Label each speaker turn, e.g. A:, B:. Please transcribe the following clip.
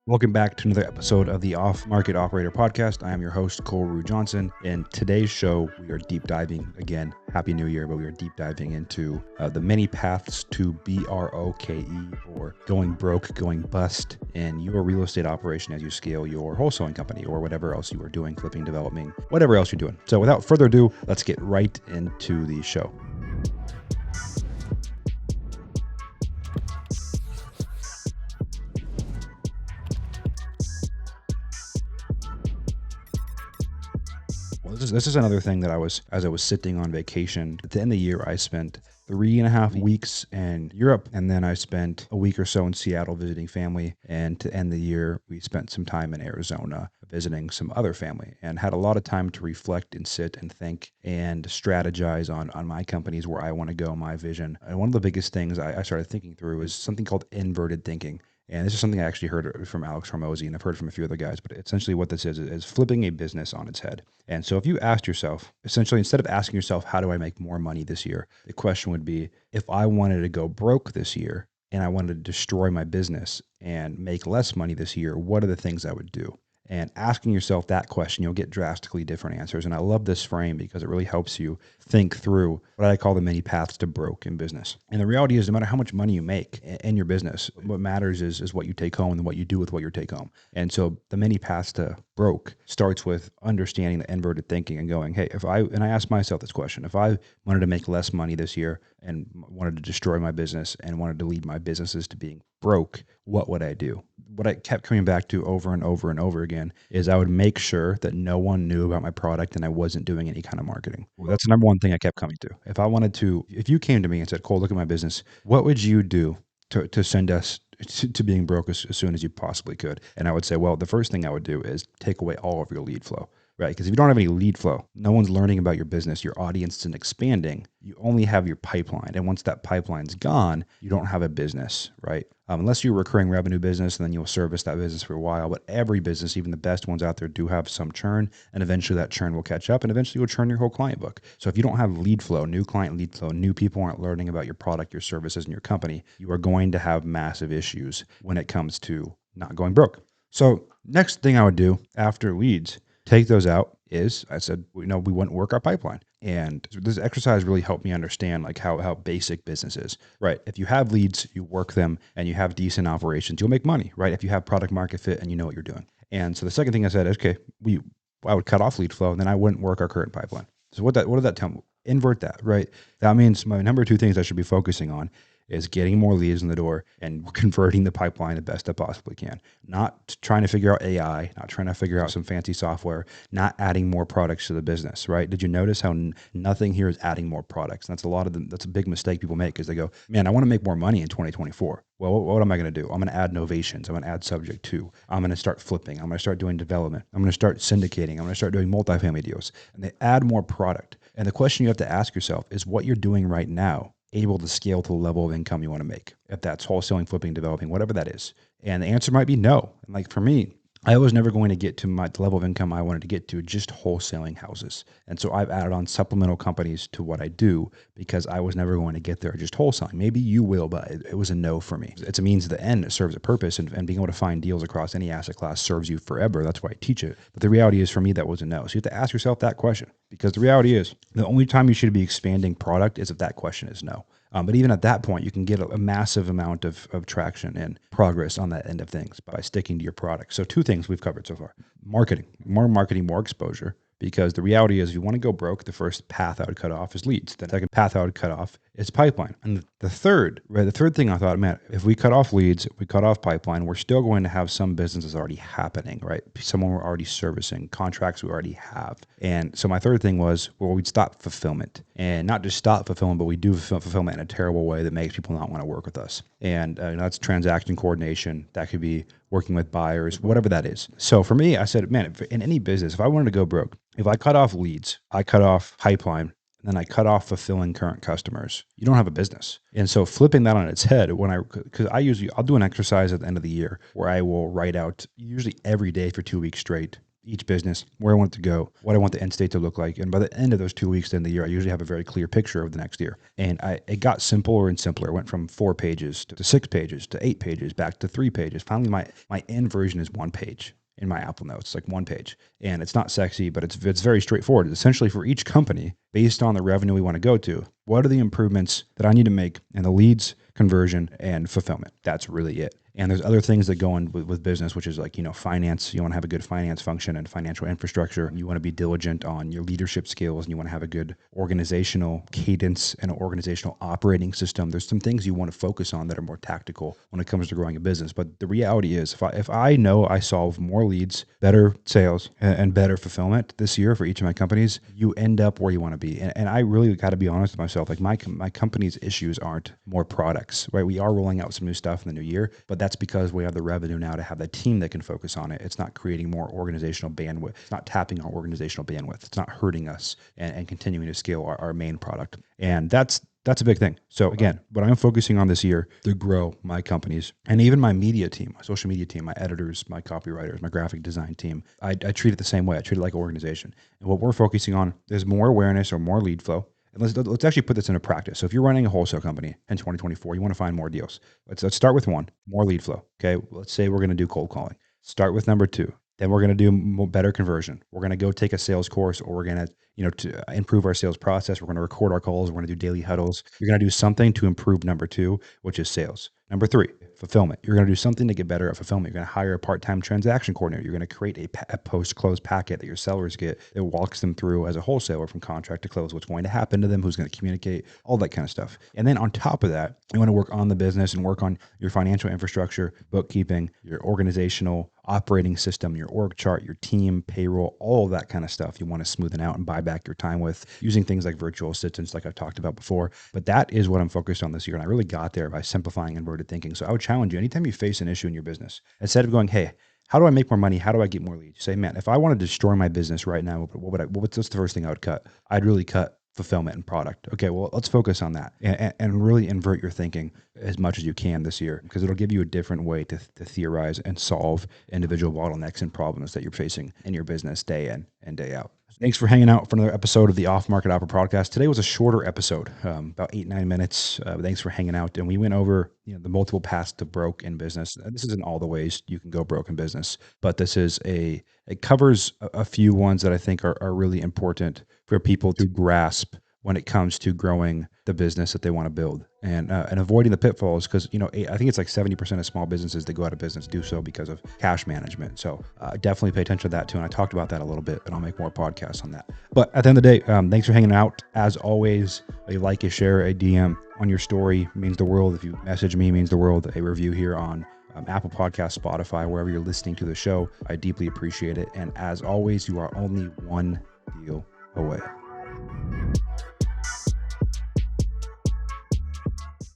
A: Welcome back to another episode of the Off Market Operator Podcast. I am your host, Ruud-Johnson. In today's show, we are deep diving again. Happy New Year, but we are deep diving into the many paths to BROKE, or going broke, going bust in your real estate operation as you scale your wholesaling company or whatever else you are doing, flipping, developing, whatever else you're doing. So without further ado, let's get right into the show. Well, this is another thing that as I was sitting on vacation at the end of the year, I spent 3.5 weeks in Europe, and then I spent a week or so in Seattle visiting family. And to end the year, we spent some time in Arizona visiting some other family, and had a lot of time to reflect and sit and think and strategize on my companies, where I want to go, my vision. And one of the biggest things I started thinking through is something called inverted thinking. And this is something I actually heard from Alex Hormozy, and I've heard from a few other guys, but essentially what this is flipping a business on its head. And so if you asked yourself, essentially, instead of asking yourself, how do I make more money this year? The question would be, if I wanted to go broke this year and I wanted to destroy my business and make less money this year, what are the things I would do? And asking yourself that question, you'll get drastically different answers. And I love this frame because it really helps you think through what I call the many paths to broke in business. And the reality is, no matter how much money you make in your business, what matters is what you take home and what you do with what you take home. And so the many paths to broke starts with understanding the inverted thinking and going, hey, I asked myself this question: if I wanted to make less money this year and wanted to destroy my business and wanted to lead my businesses to being broke, what would I do? What I kept coming back to over and over and over again is I would make sure that no one knew about my product and I wasn't doing any kind of marketing. Well, that's the number one thing I kept coming to. If you came to me and said, Cole, look at my business, what would you do to send us to being broke as soon as you possibly could? And I would say, well, the first thing I would do is take away all of your lead flow. Right? Because if you don't have any lead flow, no one's learning about your business, your audience isn't expanding, you only have your pipeline. And once that pipeline's gone, you don't have a business, right? Unless you're a recurring revenue business, and then you'll service that business for a while. But every business, even the best ones out there, do have some churn, and eventually that churn will catch up, and eventually you'll churn your whole client book. So if you don't have lead flow, new client lead flow, new people aren't learning about your product, your services, and your company, you are going to have massive issues when it comes to not going broke. So next thing I would do after leads, take those out, is I said, we wouldn't work our pipeline. And this exercise really helped me understand like how basic business is, right? If you have leads, you work them, and you have decent operations, you'll make money, right? If you have product market fit and you know what you're doing. And so the second thing I said, okay, I would cut off lead flow, and then I wouldn't work our current pipeline. So what did that tell me? Invert that, right? That means my number two things I should be focusing on is getting more leads in the door and converting the pipeline the best I possibly can. Not trying to figure out AI, not trying to figure out some fancy software, not adding more products to the business, right? Did you notice how nothing here is adding more products? And that's a big mistake people make, is they go, man, I want to make more money in 2024. Well, what am I going to do? I'm going to add novations. I'm going to add subject to. I'm going to start flipping. I'm going to start doing development. I'm going to start syndicating. I'm going to start doing multifamily deals. And they add more product. And the question you have to ask yourself is, what you're doing right now able to scale to the level of income you want to make? If that's wholesaling, flipping, developing, whatever that is. And the answer might be no. And like for me, I was never going to get to the level of income I wanted to get to just wholesaling houses. And so I've added on supplemental companies to what I do, because I was never going to get there just wholesaling. Maybe you will, but it was a no for me. It's a means to the end. It serves a purpose, and being able to find deals across any asset class serves you forever. That's why I teach it. But the reality is, for me, that was a no. So you have to ask yourself that question, because the reality is the only time you should be expanding product is if that question is no. But even at that point, you can get a massive amount of traction and progress on that end of things by sticking to your product. So two things we've covered so far: marketing, more exposure. Because the reality is, if you want to go broke, the first path I would cut off is leads. The second path I would cut off is pipeline. And the third thing I thought, man, if we cut off leads, we cut off pipeline, we're still going to have some businesses already happening, right? Someone we're already servicing, contracts we already have. And so my third thing was, well, we'd stop fulfillment. And not just stop fulfillment, but we do fulfillment in a terrible way that makes people not want to work with us. And that's transaction coordination. That could be working with buyers, whatever that is. So for me, I said, man, in any business, if I wanted to go broke, if I cut off leads, I cut off pipeline, and then I cut off fulfilling current customers, you don't have a business. And so flipping that on its head, because I'll do an exercise at the end of the year where I will write out, usually every day for 2 weeks straight, each business, where I want it to go, what I want the end state to look like. And by the end of those 2 weeks in the year, I usually have a very clear picture of the next year. And it got simpler and simpler. It went from 4 pages to 6 pages to 8 pages, back to 3 pages. Finally, my end version is 1 page in my Apple Notes, like 1 page. And it's not sexy, but it's very straightforward. It's essentially for each company, based on the revenue we want to go to, what are the improvements that I need to make in the leads, conversion, and fulfillment? That's really it. And there's other things that go in with business, which is like, finance. You want to have a good finance function and financial infrastructure. You want to be diligent on your leadership skills, and you want to have a good organizational cadence and an organizational operating system. There's some things you want to focus on that are more tactical when it comes to growing a business. But the reality is, if I know I solve more leads, better sales, and better fulfillment this year for each of my companies, you end up where you want to be. And I really got to be honest with myself. Like my company's issues aren't more products, right? We are rolling out some new stuff in the new year, but that's because we have the revenue now to have the team that can focus on it. It's not creating more organizational bandwidth. It's not tapping our organizational bandwidth. It's not hurting us and continuing to scale our main product. And that's a big thing. So again, what I'm focusing on this year to grow my companies and even my media team, my social media team, my editors, my copywriters, my graphic design team, I treat it the same way. I treat it like an organization. And what we're focusing on is more awareness or more lead flow. And let's actually put this into practice. So if you're running a wholesale company in 2024, you want to find more deals. Let's start with 1, more lead flow. Okay. Let's say we're going to do cold calling. Start with number 2. Then we're going to do better conversion. We're going to go take a sales course, or we're going to, to improve our sales process. We're going to record our calls. We're going to do daily huddles. You're going to do something to improve number 2, which is sales. Number 3, fulfillment. You're going to do something to get better at fulfillment. You're going to hire a part-time transaction coordinator. You're going to create a post-close packet that your sellers get that walks them through as a wholesaler from contract to close, what's going to happen to them, who's going to communicate, all that kind of stuff. And then on top of that, you want to work on the business and work on your financial infrastructure, bookkeeping, your organizational operating system, your org chart, your team, payroll, all of that kind of stuff. You want to smoothen out and buy back your time with using things like virtual assistants, like I've talked about before. But that is what I'm focused on this year. And I really got there by simplifying inverted thinking. So I would challenge you, anytime you face an issue in your business, instead of going, hey, how do I make more money? How do I get more leads? You say, man, if I want to destroy my business right now, what's the first thing I would cut? I'd really cut fulfillment and product. Okay, well, let's focus on that and really invert your thinking as much as you can this year, because it'll give you a different way to theorize and solve individual bottlenecks and problems that you're facing in your business day in and day out. Thanks for hanging out for another episode of the Off Market Opera Podcast. Today was a shorter episode, about 8-9 minutes. Thanks for hanging out. And we went over the multiple paths to broke in business. This isn't all the ways you can go broke in business, but this is it covers a few ones that I think are really important for people to grasp when it comes to growing the business that they want to build and avoiding the pitfalls. Because, I think it's like 70% of small businesses that go out of business do so because of cash management. So definitely pay attention to that too. And I talked about that a little bit, and I'll make more podcasts on that. But at the end of the day, thanks for hanging out. As always, a like, a share, a DM on your story means the world. If you message me, means the world. A review here on Apple Podcasts, Spotify, wherever you're listening to the show, I deeply appreciate it. And as always, you are only one deal away.